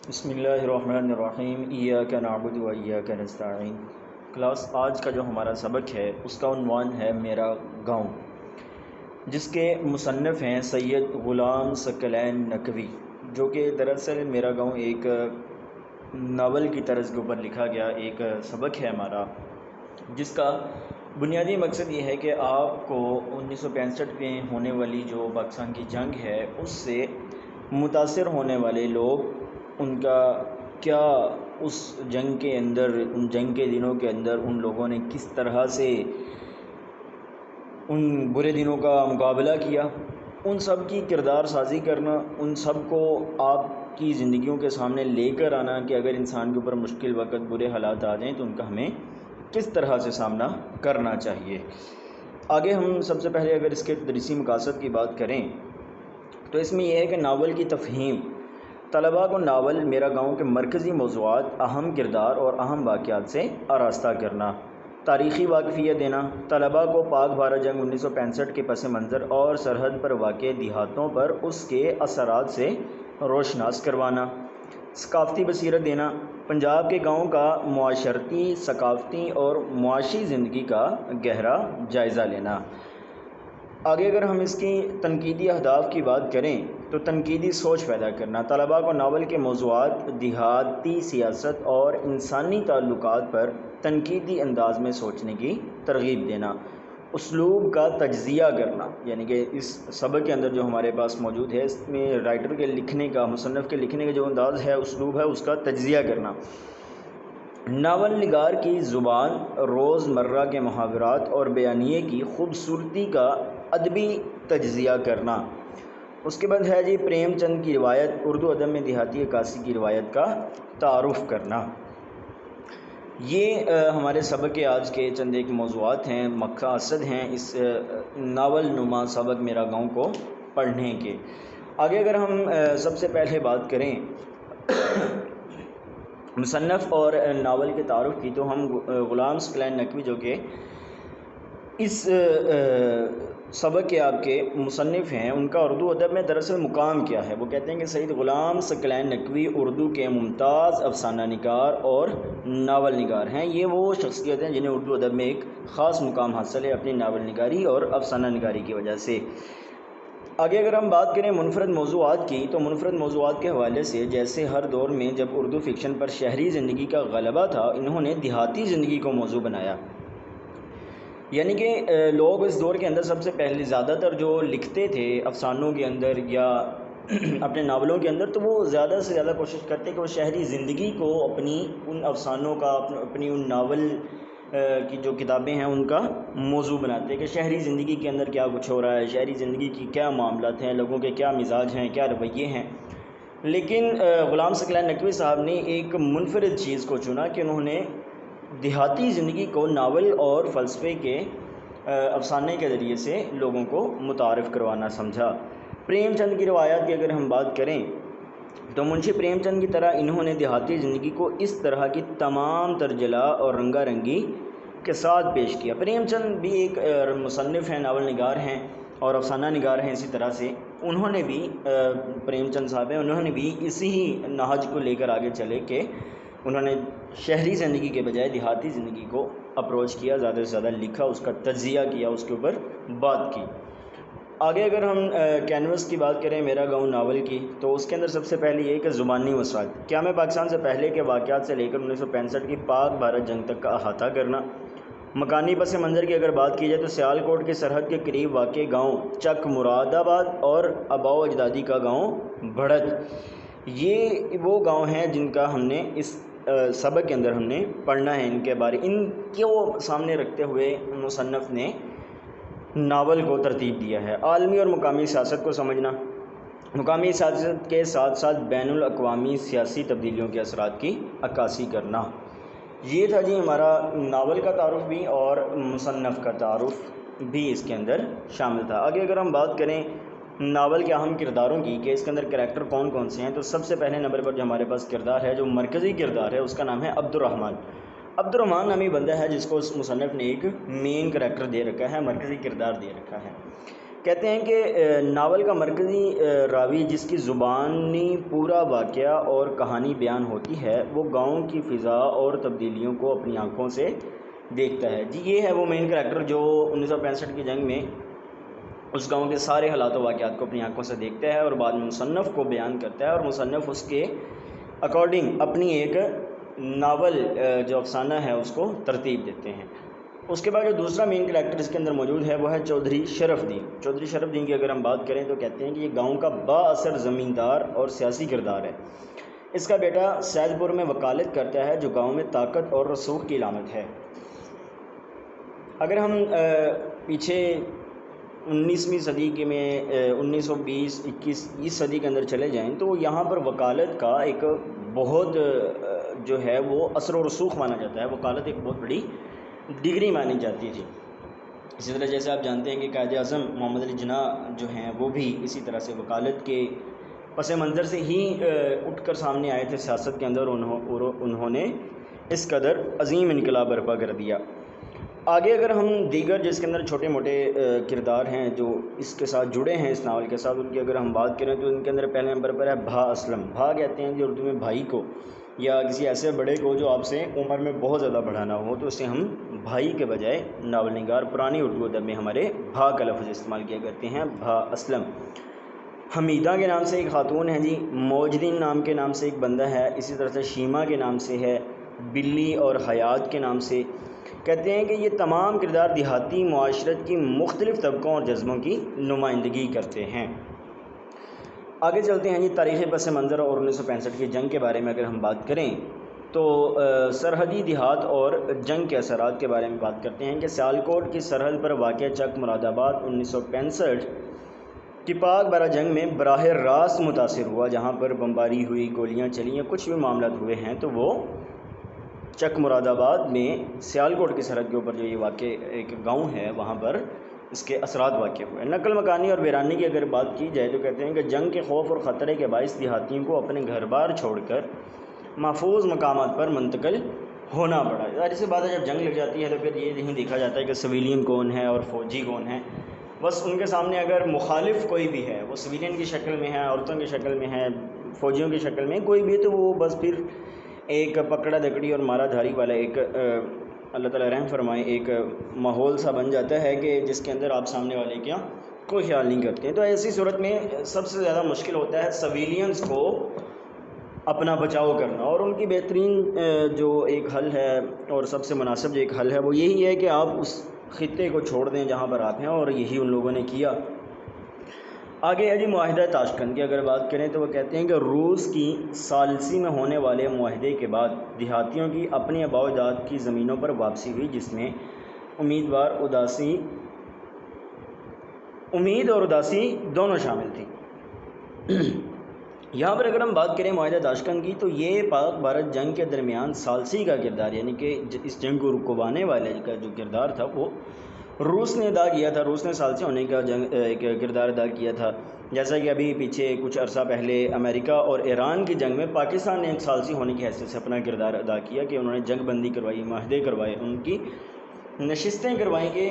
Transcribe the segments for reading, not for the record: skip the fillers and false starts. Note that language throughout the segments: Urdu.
بسم اللہ الرحمن الرحیم ایاک نعبد و ایاک نستعین۔ کلاس آج کا جو ہمارا سبق ہے اس کا عنوان ہے میرا گاؤں، جس کے مصنف ہیں سید غلام ثقلین نقوی، جو کہ دراصل میرا گاؤں ایک ناول کی طرز کے اوپر لکھا گیا ایک سبق ہے ہمارا، جس کا بنیادی مقصد یہ ہے کہ آپ کو 1965 میں ہونے والی جو پاکستان کی جنگ ہے اس سے متاثر ہونے والے لوگ، ان کا کیا اس جنگ کے اندر، ان جنگ کے دنوں کے اندر ان لوگوں نے کس طرح سے ان برے دنوں کا مقابلہ کیا، ان سب کی کردار سازی کرنا، ان سب کو آپ کی زندگیوں کے سامنے لے کر آنا کہ اگر انسان کے اوپر مشکل وقت، برے حالات آ جائیں تو ان کا ہمیں کس طرح سے سامنا کرنا چاہیے۔ آگے ہم سب سے پہلے اگر اس کے تدریسی مقاصد کی بات کریں تو اس میں یہ ہے کہ ناول کی تفہیم، طلباء کو ناول میرا گاؤں کے مرکزی موضوعات، اہم کردار اور اہم واقعات سے آراستہ کرنا، تاریخی واقفیت دینا، طلباء کو پاک بھارت جنگ 1965 کے پس منظر اور سرحد پر واقع دیہاتوں پر اس کے اثرات سے روشناس کروانا، ثقافتی بصیرت دینا، پنجاب کے گاؤں کا معاشرتی، ثقافتی اور معاشی زندگی کا گہرا جائزہ لینا۔ آگے اگر ہم اس کی تنقیدی اہداف کی بات کریں تو تنقیدی سوچ پیدا کرنا، طلباء کو ناول کے موضوعات، دیہاتی سیاست اور انسانی تعلقات پر تنقیدی انداز میں سوچنے کی ترغیب دینا، اسلوب کا تجزیہ کرنا، یعنی کہ اس سبق کے اندر جو ہمارے پاس موجود ہے اس میں رائٹر کے لکھنے کا، مصنف کے لکھنے کا جو انداز ہے، اسلوب ہے، اس کا تجزیہ کرنا، ناول نگار کی زبان، روز مرہ کے محاورات اور بیانیے کی خوبصورتی کا ادبی تجزیہ کرنا۔ اس کے بعد ہے پریم چند کی روایت، اردو ادب میں دیہاتی عکاسی کی روایت کا تعارف کرنا۔ یہ ہمارے سبق کے آج کے چند ایک موضوعات ہیں، مقاصد ہیں اس ناول نما سبق میرا گاؤں کو پڑھنے کے۔ آگے اگر ہم سب سے پہلے بات کریں مصنف اور ناول کے تعارف کی تو ہم غلام ثقلین نقوی جو کہ اس سبق کے آپ کے مصنف ہیں، ان کا اردو ادب میں دراصل مقام کیا ہے؟ وہ کہتے ہیں کہ سید غلام ثقلین نقوی اردو کے ممتاز افسانہ نگار اور ناول نگار ہیں۔ یہ وہ شخصیت ہیں جنہیں اردو ادب میں ایک خاص مقام حاصل ہے اپنی ناول نگاری اور افسانہ نگاری کی وجہ سے۔ آگے اگر ہم بات کریں منفرد موضوعات کی تو منفرد موضوعات کے حوالے سے جیسے ہر دور میں جب اردو فکشن پر شہری زندگی کا غلبہ تھا، انہوں نے دیہاتی زندگی کو موضوع بنایا، یعنی کہ لوگ اس دور کے اندر سب سے پہلے زیادہ تر جو لکھتے تھے افسانوں کے اندر یا اپنے ناولوں کے اندر، تو وہ زیادہ سے زیادہ کوشش کرتے کہ وہ شہری زندگی کو اپنی ان افسانوں کا، اپنی ان ناول کی جو کتابیں ہیں ان کا موضوع بناتے کہ شہری زندگی کے اندر کیا کچھ ہو رہا ہے، شہری زندگی کی کیا معاملات ہیں، لوگوں کے کیا مزاج ہیں، کیا رویے ہیں۔ لیکن غلام ثقلین نقوی صاحب نے ایک منفرد چیز کو چنا کہ انہوں نے دیہاتی زندگی کو ناول اور فلسفے کے افسانے کے ذریعے سے لوگوں کو متعارف کروانا سمجھا۔ پریم چند کی روایات کی اگر ہم بات کریں تو منشی پریم چند کی طرح انہوں نے دیہاتی زندگی کو اس طرح کی تمام ترجلہ اور رنگا رنگی کے ساتھ پیش کیا۔ پریم چند بھی ایک مصنف ہیں، ناول نگار ہیں اور افسانہ نگار ہیں، اسی طرح سے انہوں نے بھی پریم چند صاحب ہیں، انہوں نے بھی اسی نہج کو لے کر آگے چلے کہ انہوں نے شہری زندگی کے بجائے دیہاتی زندگی کو اپروچ کیا، زیادہ سے زیادہ لکھا، اس کا تجزیہ کیا، اس کے اوپر بات کی۔ آگے اگر ہم کینوس کی بات کریں میرا گاؤں ناول کی تو اس کے اندر سب سے پہلے یہ کہ زبانی وسعت، قیام پاکستان سے پہلے کے واقعات سے لے کر 1965 کی پاک بھارت جنگ تک کا احاطہ کرنا۔ مکانی پس منظر کی اگر بات کی جائے تو سیالکوٹ کی سرحد کے قریب واقع گاؤں چک مراد آباد اور آباء و اجدادی کا گاؤں بھڑت، یہ وہ گاؤں ہیں جن کا ہم نے اس سبق کے اندر ہم نے پڑھنا ہے، ان کے بارے، ان کو سامنے رکھتے ہوئے مصنف نے ناول کو ترتیب دیا ہے۔ عالمی اور مقامی سیاست کو سمجھنا، مقامی سیاست کے ساتھ ساتھ بین الاقوامی سیاسی تبدیلیوں کے اثرات کی عکاسی کرنا۔ یہ تھا ہمارا ناول کا تعارف بھی اور مصنف کا تعارف بھی اس کے اندر شامل تھا۔ آگے اگر ہم بات کریں ناول کے اہم کرداروں کی کہ اس کے اندر کریکٹر کون کون سے ہیں، تو سب سے پہلے نمبر پر جو ہمارے پاس کردار ہے، جو مرکزی کردار ہے، اس کا نام ہے عبد الرحمن۔ عبد الرحمن نامی بندہ ہے جس کو اس مصنف نے ایک مین کریکٹر دے رکھا ہے، مرکزی کردار دے رکھا ہے۔ کہتے ہیں کہ ناول کا مرکزی راوی جس کی زبانی پورا واقعہ اور کہانی بیان ہوتی ہے وہ گاؤں کی فضا اور تبدیلیوں کو اپنی آنکھوں سے دیکھتا ہے. جی یہ ہے وہ مین کریکٹر جو 1965 کی جنگ میں اس گاؤں کے سارے حالات و واقعات کو اپنی آنکھوں سے دیکھتا ہے اور بعد میں مصنف کو بیان کرتا ہے، اور مصنف اس کے اکارڈنگ اپنی ایک ناول جو افسانہ ہے اس کو ترتیب دیتے ہیں. اس کے بعد جو دوسرا مین کریکٹر اس کے اندر موجود ہے وہ ہے چودھری شرف دین. چودھری شرف دین کی اگر ہم بات کریں تو کہتے ہیں کہ یہ گاؤں کا با اثر زمیندار اور سیاسی کردار ہے. اس کا بیٹا سیدھ پور میں وکالت کرتا ہے جو گاؤں میں طاقت اور رسوخ کی علامت ہے. اگر ہم پیچھے 19ویں صدی کے میں 1920 21 صدی کے اندر چلے جائیں تو یہاں پر وکالت کا ایک بہت جو ہے وہ اثر و رسوخ مانا جاتا ہے. وکالت ایک بہت بڑی ڈگری مانی جاتی تھی. اسی طرح جیسے آپ جانتے ہیں کہ قائد اعظم محمد علی جناح جو ہیں وہ بھی اسی طرح سے وکالت کے پس منظر سے ہی اٹھ کر سامنے آئے تھے سیاست کے اندر، انہوں نے اس قدر عظیم انقلاب برپا کر دیا. آگے اگر ہم دیگر جس کے اندر چھوٹے موٹے کردار ہیں جو اس کے ساتھ جڑے ہیں اس ناول کے ساتھ، ان کی اگر ہم بات کریں تو ان کے اندر پہلے نمبر پر ہے بھا اسلم. بھا کہتے ہیں کہ اردو میں بھائی کو یا کسی ایسے بڑے کو جو آپ سے عمر میں بہت زیادہ بڑا نہ ہو، تو اسے ہم بھائی کے بجائے ناول نگار پرانی اردو ادب میں ہمارے بھا کا لفظ استعمال کیا کرتے ہیں، بھا اسلم. حمیدہ کے نام سے ایک خاتون ہے جی، موجدین نام کے نام سے ایک بندہ ہے، اسی طرح سے شیما کے نام سے ہے، بلی اور حیات کے نام سے. کہتے ہیں کہ یہ تمام کردار دیہاتی معاشرت کی مختلف طبقوں اور جذبوں کی نمائندگی کرتے ہیں. آگے چلتے ہیں جی تاریخ پس منظر اور 1965 کی جنگ کے بارے میں اگر ہم بات کریں تو سرحدی دیہات اور جنگ کے اثرات کے بارے میں بات کرتے ہیں کہ سیالکوٹ کی سرحد پر واقع چک مراد آباد 1965 کی پاک بارہ جنگ میں براہ راست متاثر ہوا. جہاں پر بمباری ہوئی، گولیاں چلی یا کچھ بھی معاملات ہوئے ہیں تو وہ چک مراد آباد میں سیالکوٹ کی سرحد کے اوپر جو یہ واقع ایک گاؤں ہے وہاں پر اس کے اثرات واقع ہوئے. نقل مکانی اور ویرانی کی اگر بات کی جائے تو کہتے ہیں کہ جنگ کے خوف اور خطرے کے باعث دیہاتیوں کو اپنے گھر بار چھوڑ کر محفوظ مقامات پر منتقل ہونا پڑا. ظاہر سی بات ہے جب جنگ لگ جاتی ہے تو پھر یہ نہیں دیکھا جاتا ہے کہ سویلین کون ہے اور فوجی کون ہے. بس ان کے سامنے اگر مخالف کوئی بھی ہے، وہ سویلین کی شکل میں ہے، عورتوں کی شکل میں ہے، فوجیوں کی شکل میں کوئی بھی، تو وہ بس پھر ایک پکڑا دکڑی اور مارا دھاری والا ایک اللہ تعالیٰ رحم فرمائے ایک ماحول سا بن جاتا ہے کہ جس کے اندر آپ سامنے والے کیا کوئی خیال نہیں کرتے ہیں. تو ایسی صورت میں سب سے زیادہ مشکل ہوتا ہے سویلینز کو اپنا بچاؤ کرنا، اور ان کی بہترین جو ایک حل ہے اور سب سے مناسب جو ایک حل ہے وہ یہی ہے کہ آپ اس خطے کو چھوڑ دیں جہاں پر آپ ہیں، اور یہی ان لوگوں نے کیا. آگے ہے جی معاہدہ تاشقند کی اگر بات کریں تو وہ کہتے ہیں کہ روس کی ثالثی میں ہونے والے معاہدے کے بعد دیہاتیوں کی اپنی آباء و اجداد کی زمینوں پر واپسی ہوئی، جس میں امید اور اداسی دونوں شامل تھیں. یہاں پر اگر ہم بات کریں معاہدہ تاشقند کی تو یہ پاک بھارت جنگ کے درمیان ثالثی کا کردار، یعنی کہ اس جنگ کو رکوانے والے کا جو کردار تھا وہ روس نے ادا کیا تھا. روس نے ثالثی ہونے کا ایک کردار ادا کیا تھا. جیسا کہ ابھی پیچھے کچھ عرصہ پہلے امریکہ اور ایران کی جنگ میں پاکستان نے ایک ثالثی ہونے کی حیثیت سے اپنا کردار ادا کیا کہ انہوں نے جنگ بندی کروائی، معاہدے کروائے، ان کی نشستیں کروائیں کہ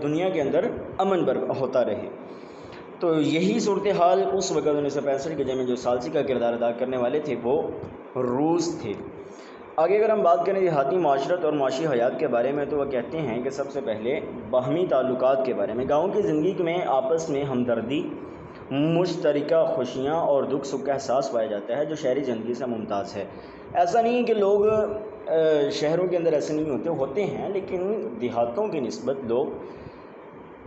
دنیا کے اندر امن ہوتا رہے. تو یہی صورتحال اس وقت 1965 کے جنگ میں جو ثالثی کا کردار ادا کرنے والے تھے وہ روس تھے. آگے اگر ہم بات کریں دیہاتی معاشرت اور معاشی حیات کے بارے میں تو وہ کہتے ہیں کہ سب سے پہلے باہمی تعلقات کے بارے میں. گاؤں کی زندگی میں آپس میں ہمدردی، مشترکہ خوشیاں اور دکھ سکھ کا احساس پایا جاتا ہے جو شہری زندگی سے ممتاز ہے. ایسا نہیں کہ لوگ شہروں کے اندر ایسے نہیں ہوتے ہیں، لیکن دیہاتوں کی نسبت لوگ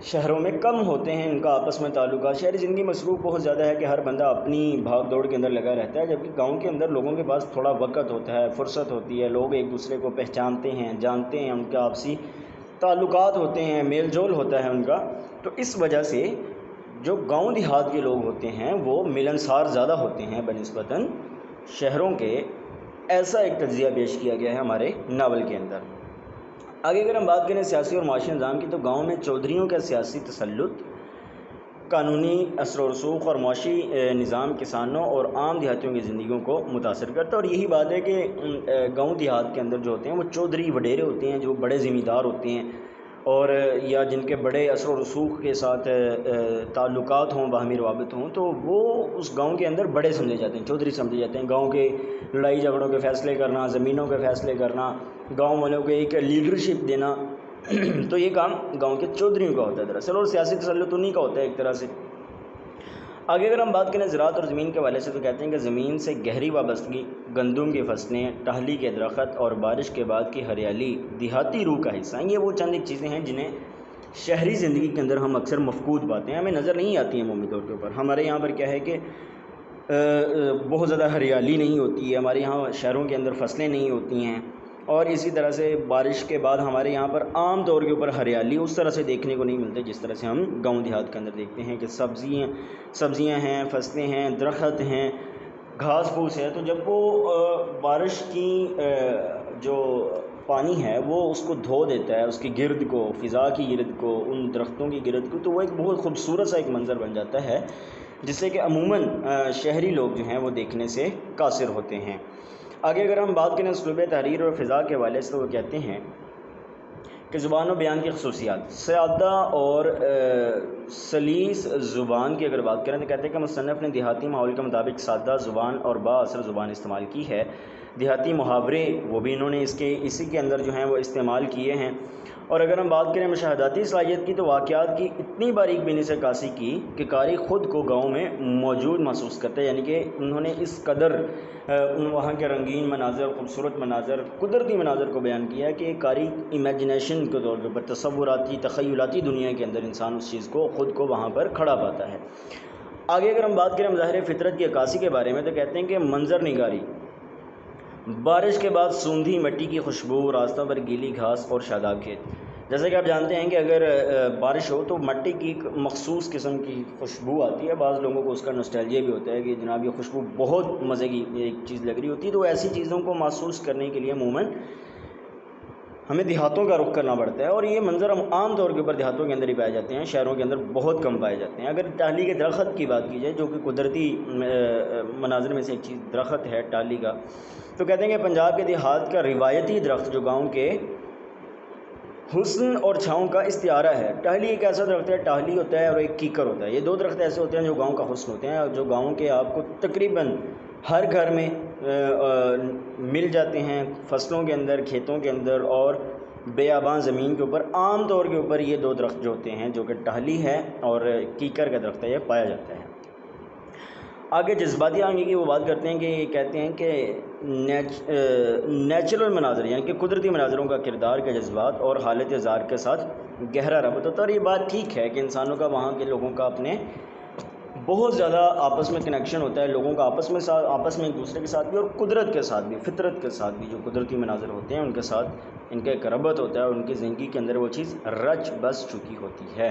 شہروں میں کم ہوتے ہیں، ان کا آپس میں تعلقات. شہری زندگی مصروف بہت زیادہ ہے کہ ہر بندہ اپنی بھاگ دوڑ کے اندر لگا رہتا ہے، جبکہ گاؤں کے اندر لوگوں کے پاس تھوڑا وقت ہوتا ہے، فرصت ہوتی ہے، لوگ ایک دوسرے کو پہچانتے ہیں، جانتے ہیں، ان کا آپسی تعلقات ہوتے ہیں، میل جول ہوتا ہے ان کا. تو اس وجہ سے جو گاؤں دیہات کے لوگ ہوتے ہیں وہ ملنسار زیادہ ہوتے ہیں بنسبتاً شہروں کے. ایسا ایک تجزیہ پیش کیا گیا ہے ہمارے ناول کے اندر. آگے اگر ہم بات کریں سیاسی اور معاشی نظام کی تو گاؤں میں چودھریوں کا سیاسی تسلط، قانونی اثر و رسوخ اور معاشی نظام کسانوں اور عام دیہاتیوں کی زندگیوں کو متاثر کرتا ہے. اور یہی بات ہے کہ گاؤں دیہات کے اندر جو ہوتے ہیں وہ چودھری وڈیرے ہوتے ہیں جو بڑے ذمہ دار ہوتے ہیں، اور یا جن کے بڑے اثر و رسوخ کے ساتھ تعلقات ہوں، باہمی روابط ہوں، تو وہ اس گاؤں کے اندر بڑے سمجھے جاتے ہیں، چودھری سمجھے جاتے ہیں۔ گاؤں کے لڑائی جھگڑوں کے فیصلے کرنا، زمینوں کے فیصلے کرنا، گاؤں والوں کو ایک لیڈرشپ دینا تو یہ کام گاؤں کے چودھریوں کا ہوتا ہے دراصل، اور سیاسی تسلط انہیں کا ہوتا ہے ایک طرح سے۔ آگے اگر ہم بات کریں زراعت اور زمین کے حوالے سے، تو کہتے ہیں کہ زمین سے گہری وابستگی، گندم کی فصلیں، ٹہلی کے درخت اور بارش کے بعد کی ہریالی دیہاتی روح کا حصہ ہیں۔ یہ وہ چند ایک چیزیں ہیں جنہیں شہری زندگی کے اندر ہم اکثر مفقود پاتے ہیں، ہمیں نظر نہیں آتی ہیں عمومی طور کے اوپر۔ ہمارے یہاں پر کیا ہے کہ بہت زیادہ ہریالی نہیں ہوتی ہے، ہمارے یہاں شہروں کے اندر فصلیں نہیں ہوتی ہیں، اور اسی طرح سے بارش کے بعد ہمارے یہاں پر عام طور کے اوپر ہریالی اس طرح سے دیکھنے کو نہیں ملتے جس طرح سے ہم گاؤں دیہات کے اندر دیکھتے ہیں کہ سبزیاں ہیں، فصلیں ہیں، درخت ہیں، گھاس پھوس ہے۔ تو جب وہ بارش کی جو پانی ہے وہ اس کو دھو دیتا ہے، اس کی گرد کو، فضا کی گرد کو، ان درختوں کی گرد کو، تو وہ ایک بہت خوبصورت سا ایک منظر بن جاتا ہے جس سے کہ عموماً شہری لوگ جو ہیں وہ دیکھنے سے قاصر ہوتے ہیں۔ آگے اگر ہم بات کریں اسلوب تحریر اور فضا کے حوالے سے، تو وہ کہتے ہیں کہ زبان و بیان کی خصوصیات، سادہ اور سلیس زبان کی اگر بات کریں تو کہتے ہیں کہ مصنف نے دیہاتی ماحول کے مطابق سادہ زبان اور با اثر زبان استعمال کی ہے۔ دیہاتی محاورے وہ بھی انہوں نے اسی کے اندر جو ہیں وہ استعمال کیے ہیں۔ اور اگر ہم بات کریں مشاہداتی صلاحیت کی، تو واقعات کی اتنی باریک بینی سے عکاسی کی کہ قاری خود کو گاؤں میں موجود محسوس کرتا ہے، یعنی کہ انہوں نے اس قدر وہاں کے رنگین مناظر، خوبصورت مناظر، قدرتی مناظر کو بیان کیا کہ قاری امیجنیشن کے طور پر تصوراتی، تخیلاتی دنیا کے اندر انسان اس چیز کو، خود کو وہاں پر کھڑا پاتا ہے۔ آگے اگر ہم بات کریں مظاہر فطرت کی عکاسی کے بارے میں، تو کہتے ہیں کہ منظر نگاری، بارش کے بعد سوندھی مٹی کی خوشبو، راستوں پر گیلی گھاس اور شاداب کھیت۔ جیسے کہ آپ جانتے ہیں کہ اگر بارش ہو تو مٹی کی ایک مخصوص قسم کی خوشبو آتی ہے، بعض لوگوں کو اس کا نوسٹیلجیا بھی ہوتا ہے کہ جناب یہ خوشبو بہت مزے کی ایک چیز لگ رہی ہوتی ہے۔ تو ایسی چیزوں کو محسوس کرنے کے لیے عموماً ہمیں دیہاتوں کا رخ کرنا پڑتا ہے، اور یہ منظر ہم عام طور کے اوپر دیہاتوں کے اندر ہی پائے جاتے ہیں، شہروں کے اندر بہت کم پائے جاتے ہیں۔ اگر ٹاہلی کے درخت کی بات کی جائے، جو کہ قدرتی مناظر میں سے ایک چیز درخت ہے ٹاہلی کا، تو کہتے ہیں کہ پنجاب کے دیہات کا روایتی درخت جو گاؤں کے حسن اور چھاؤں کا استعارہ ہے۔ ٹاہلی ایک ایسا درخت ہے، ٹاہلی ہوتا ہے اور ایک کیکر ہوتا ہے، یہ دو درخت ایسے ہوتے ہیں جو گاؤں کا حسن ہوتے ہیں، اور جو گاؤں کے آپ کو تقریباً ہر گھر میں مل جاتے ہیں، فصلوں کے اندر، کھیتوں کے اندر اور بیاباں زمین کے اوپر عام طور کے اوپر یہ دو درخت جو ہوتے ہیں، جو کہ ٹاہلی ہے اور کیکر کا درخت ہے، یہ پایا جاتا ہے۔ آگے جذباتی آہنگی کی وہ بات کرتے ہیں کہ یہ کہتے ہیں کہ نیچرل مناظر، یعنی کہ قدرتی مناظروں کا کردار کے جذبات اور حالت زار کے ساتھ گہرا ربط ہوتا ہے، اور یہ بات ٹھیک ہے کہ انسانوں کا، وہاں کے لوگوں کا اپنے بہت زیادہ آپس میں کنیکشن ہوتا ہے، لوگوں کا آپس میں ایک دوسرے کے ساتھ بھی، اور قدرت کے ساتھ بھی، فطرت کے ساتھ بھی، جو قدرتی مناظر ہوتے ہیں ان کے ساتھ ان کا ایک ربط ہوتا ہے، اور ان کی زندگی کے اندر وہ چیز رچ بس چکی ہوتی ہے۔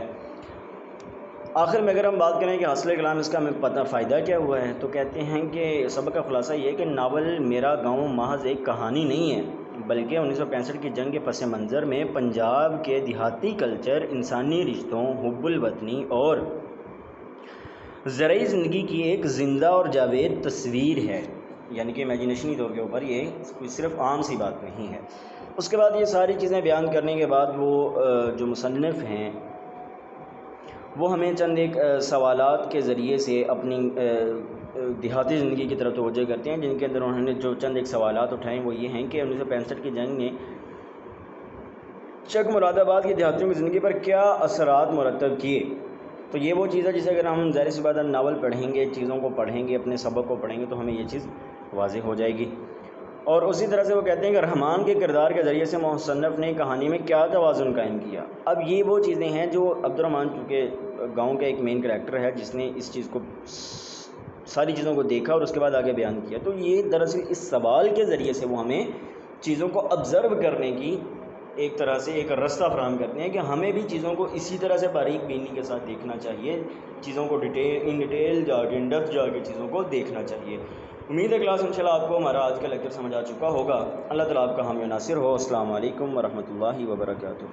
آخر میں اگر ہم بات کریں کہ حاصل کلام اس کا ہمیں پتہ فائدہ کیا ہوا ہے، تو کہتے ہیں کہ سبق کا خلاصہ یہ ہے کہ ناول میرا گاؤں محض ایک کہانی نہیں ہے، بلکہ 1965 کی جنگ کے پس منظر میں پنجاب کے دیہاتی کلچر، انسانی رشتوں، حب الوطنی اور زرعی زندگی کی ایک زندہ اور جاوید تصویر ہے، یعنی کہ امیجنیشنی طور کے اوپر یہ کوئی صرف عام سی بات نہیں ہے۔ اس کے بعد یہ ساری چیزیں بیان کرنے کے بعد وہ جو مصنف ہیں وہ ہمیں چند ایک سوالات کے ذریعے سے اپنی دیہاتی زندگی کی طرف توجہ کرتے ہیں، جن کے اندر انہوں نے جو چند ایک سوالات اٹھائیں وہ یہ ہیں کہ 1965 کی جنگ نے چک مراد آباد کی دیہاتیوں کی زندگی پر کیا اثرات مرتب کیے۔ تو یہ وہ چیز ہے جسے اگر ہم ظاہر سی بات ہے ناول پڑھیں گے، چیزوں کو پڑھیں گے، اپنے سبق کو پڑھیں گے، تو ہمیں یہ چیز واضح ہو جائے گی۔ اور اسی طرح سے وہ کہتے ہیں کہ رحمان کے کردار کے ذریعے سے مصنف نے کہانی میں کیا توازن قائم کیا۔ اب یہ وہ چیزیں ہیں جو عبد الرحمن چونکہ گاؤں کا ایک مین کریکٹر ہے جس نے اس چیز کو، ساری چیزوں کو دیکھا اور اس کے بعد آگے بیان کیا، تو یہ دراصل اس سوال کے ذریعے سے وہ ہمیں چیزوں کو آبزرو کرنے کی ایک طرح سے ایک راستہ فراہم کرتے ہیں کہ ہمیں بھی چیزوں کو اسی طرح سے باریک بینی کے ساتھ دیکھنا چاہیے، چیزوں کو ان ڈیٹیل جا کے، ان ڈیپتھ جا کے چیزوں کو دیکھنا چاہیے۔ امید ہے کلاس انشاءاللہ آپ کو ہمارا آج کا لیکچر سمجھ آ چکا ہوگا۔ اللہ تعالیٰ آپ کا حامی و ناصر ہو۔ السلام علیکم ورحمۃ اللہ وبرکاتہ۔